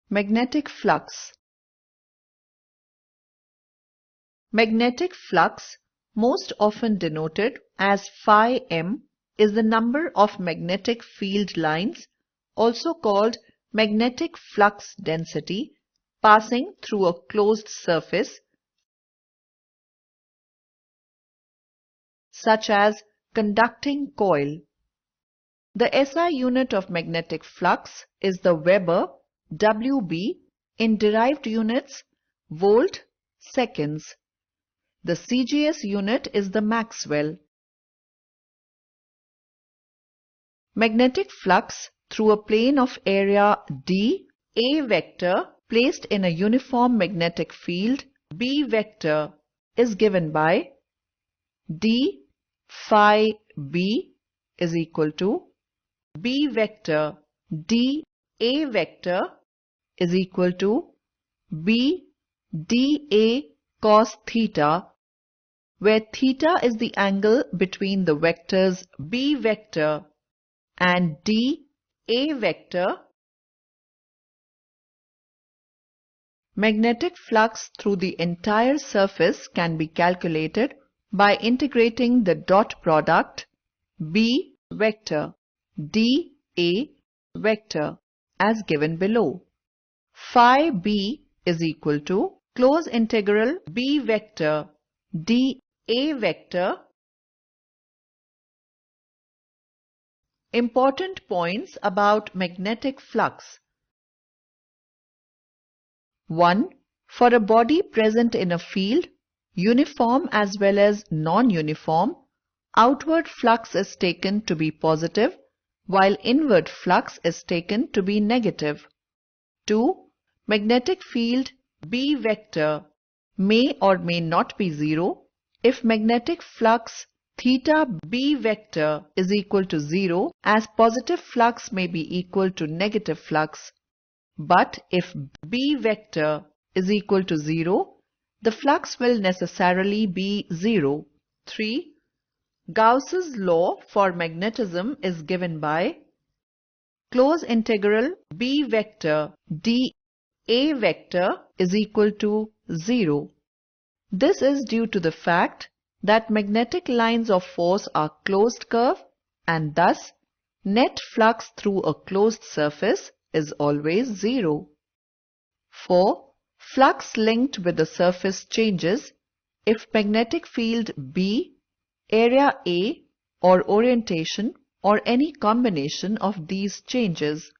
Magnetic flux. Magnetic flux, most often denoted as phi m, is the number of magnetic field lines, also called magnetic flux density, passing through a closed surface, such as conducting coil. The SI unit of magnetic flux is the Weber, WB, in derived units, volt, seconds. The CGS unit is the Maxwell. Magnetic flux through a plane of area D, A vector, placed in a uniform magnetic field, B vector, is given by D phi B is equal to B vector D A vector is equal to B dA cos theta, where theta is the angle between the vectors B vector and D A vector. Magnetic flux through the entire surface can be calculated by integrating the dot product B vector D A vector as given below. Phi B is equal to close integral B vector D A vector. Important points about magnetic flux. 1. For a body present in a field, uniform as well as non-uniform, outward flux is taken to be positive, while inward flux is taken to be negative. 2. Magnetic field B vector may or may not be zero if magnetic flux theta B vector is equal to 0, as positive flux may be equal to negative flux. But if B vector is equal to 0, the flux will necessarily be 0. 3. Gauss's law for magnetism is given by close integral B vector D A vector is equal to 0. This is due to the fact that magnetic lines of force are closed curve, and thus net flux through a closed surface is always 0. 4. Flux linked with the surface changes if magnetic field B, area A, or orientation, or any combination of these changes.